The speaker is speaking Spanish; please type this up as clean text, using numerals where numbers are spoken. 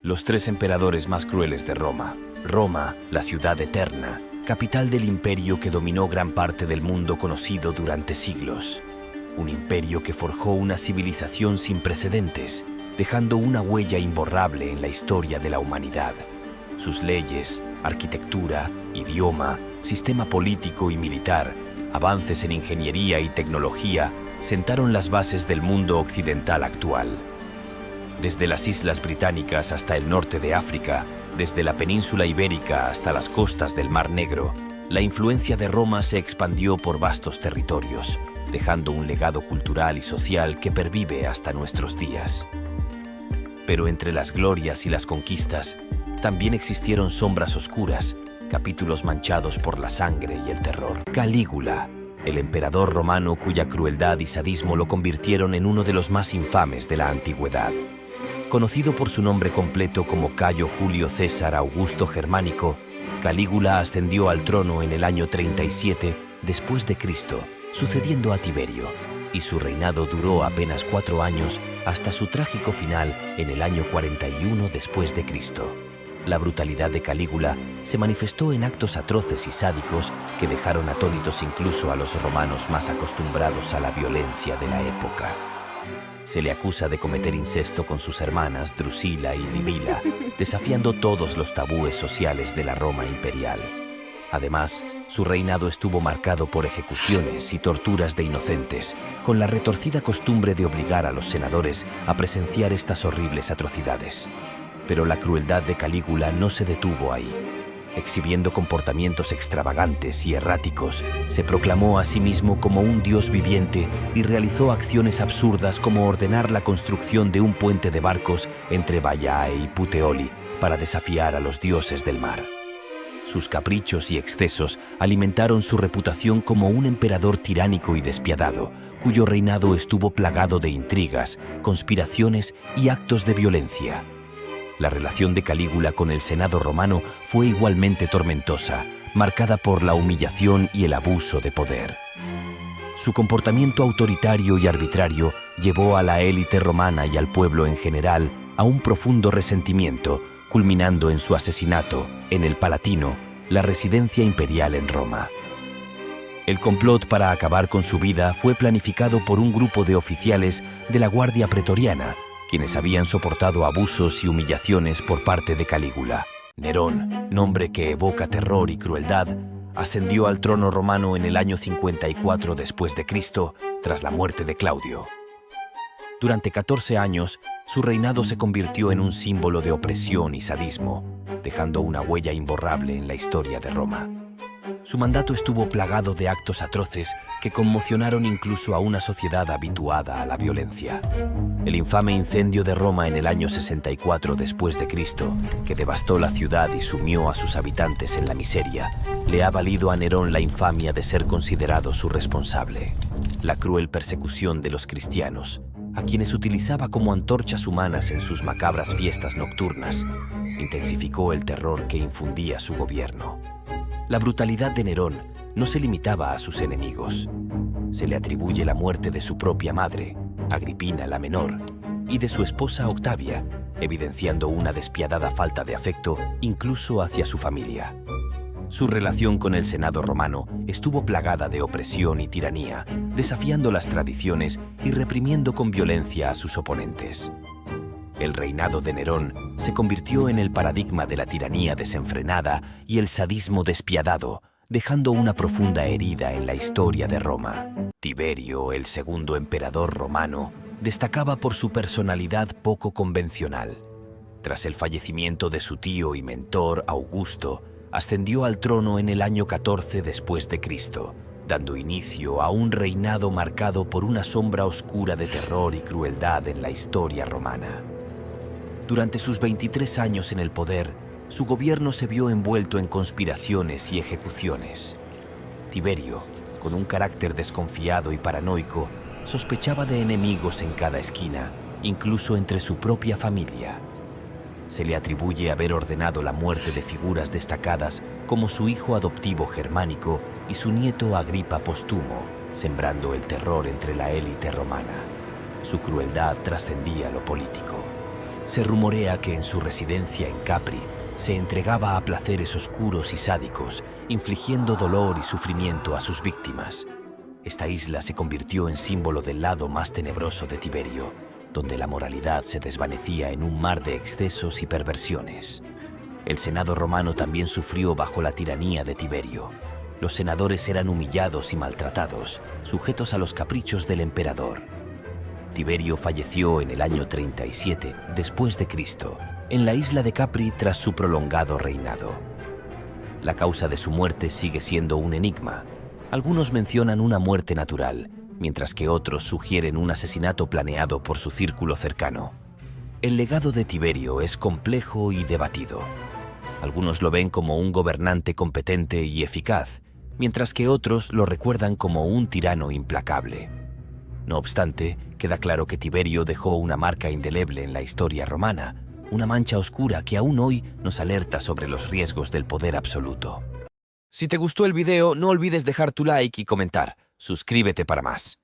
Los tres emperadores más crueles de Roma. Roma, la ciudad eterna, capital del imperio que dominó gran parte del mundo conocido durante siglos. Un imperio que forjó una civilización sin precedentes, dejando una huella imborrable en la historia de la humanidad. Sus leyes, arquitectura, idioma, sistema político y militar, avances en ingeniería y tecnología sentaron las bases del mundo occidental actual. Desde las Islas Británicas hasta el norte de África, desde la península ibérica hasta las costas del Mar Negro, la influencia de Roma se expandió por vastos territorios, dejando un legado cultural y social que pervive hasta nuestros días. Pero entre las glorias y las conquistas, también existieron sombras oscuras, capítulos manchados por la sangre y el terror. Calígula, el emperador romano cuya crueldad y sadismo lo convirtieron en uno de los más infames de la antigüedad. Conocido por su nombre completo como Cayo Julio César Augusto Germánico, Calígula ascendió al trono en el año 37 después de Cristo, sucediendo a Tiberio, y su reinado duró apenas 4 años hasta su trágico final en el año 41 después de Cristo. La brutalidad de Calígula se manifestó en actos atroces y sádicos que dejaron atónitos incluso a los romanos más acostumbrados a la violencia de la época. Se le acusa de cometer incesto con sus hermanas Drusila y Livila, desafiando todos los tabúes sociales de la Roma imperial. Además, su reinado estuvo marcado por ejecuciones y torturas de inocentes, con la retorcida costumbre de obligar a los senadores a presenciar estas horribles atrocidades. Pero la crueldad de Calígula no se detuvo ahí. Exhibiendo comportamientos extravagantes y erráticos, se proclamó a sí mismo como un dios viviente y realizó acciones absurdas como ordenar la construcción de un puente de barcos entre Baiae y Puteoli para desafiar a los dioses del mar. Sus caprichos y excesos alimentaron su reputación como un emperador tiránico y despiadado, cuyo reinado estuvo plagado de intrigas, conspiraciones y actos de violencia. La relación de Calígula con el Senado romano fue igualmente tormentosa, marcada por la humillación y el abuso de poder. Su comportamiento autoritario y arbitrario llevó a la élite romana y al pueblo en general a un profundo resentimiento, culminando en su asesinato en el Palatino, la residencia imperial en Roma. El complot para acabar con su vida fue planificado por un grupo de oficiales de la Guardia Pretoriana, quienes habían soportado abusos y humillaciones por parte de Calígula. Nerón, nombre que evoca terror y crueldad, ascendió al trono romano en el año 54 después de Cristo, tras la muerte de Claudio. Durante 14 años, su reinado se convirtió en un símbolo de opresión y sadismo, dejando una huella imborrable en la historia de Roma. Su mandato estuvo plagado de actos atroces que conmocionaron incluso a una sociedad habituada a la violencia. El infame incendio de Roma en el año 64 después de Cristo, que devastó la ciudad y sumió a sus habitantes en la miseria, le ha valido a Nerón la infamia de ser considerado su responsable. La cruel persecución de los cristianos, a quienes utilizaba como antorchas humanas en sus macabras fiestas nocturnas, intensificó el terror que infundía su gobierno. La brutalidad de Nerón no se limitaba a sus enemigos. Se le atribuye la muerte de su propia madre, Agripina la menor, y de su esposa Octavia, evidenciando una despiadada falta de afecto incluso hacia su familia. Su relación con el Senado romano estuvo plagada de opresión y tiranía, desafiando las tradiciones y reprimiendo con violencia a sus oponentes. El reinado de Nerón se convirtió en el paradigma de la tiranía desenfrenada y el sadismo despiadado, dejando una profunda herida en la historia de Roma. Tiberio, el segundo emperador romano, destacaba por su personalidad poco convencional. Tras el fallecimiento de su tío y mentor, Augusto, ascendió al trono en el año 14 después de Cristo, dando inicio a un reinado marcado por una sombra oscura de terror y crueldad en la historia romana. Durante sus 23 años en el poder, su gobierno se vio envuelto en conspiraciones y ejecuciones. Tiberio, con un carácter desconfiado y paranoico, sospechaba de enemigos en cada esquina, incluso entre su propia familia. Se le atribuye haber ordenado la muerte de figuras destacadas como su hijo adoptivo Germánico y su nieto Agripa Póstumo, sembrando el terror entre la élite romana. Su crueldad trascendía lo político. Se rumorea que en su residencia en Capri se entregaba a placeres oscuros y sádicos, infligiendo dolor y sufrimiento a sus víctimas. Esta isla se convirtió en símbolo del lado más tenebroso de Tiberio, donde la moralidad se desvanecía en un mar de excesos y perversiones. El Senado romano también sufrió bajo la tiranía de Tiberio. Los senadores eran humillados y maltratados, sujetos a los caprichos del emperador. Tiberio falleció en el año 37 después de Cristo, en la isla de Capri tras su prolongado reinado. La causa de su muerte sigue siendo un enigma. Algunos mencionan una muerte natural, mientras que otros sugieren un asesinato planeado por su círculo cercano. El legado de Tiberio es complejo y debatido. Algunos lo ven como un gobernante competente y eficaz, mientras que otros lo recuerdan como un tirano implacable. No obstante, queda claro que Tiberio dejó una marca indeleble en la historia romana, una mancha oscura que aún hoy nos alerta sobre los riesgos del poder absoluto. Si te gustó el video, no olvides dejar tu like y comentar. Suscríbete para más.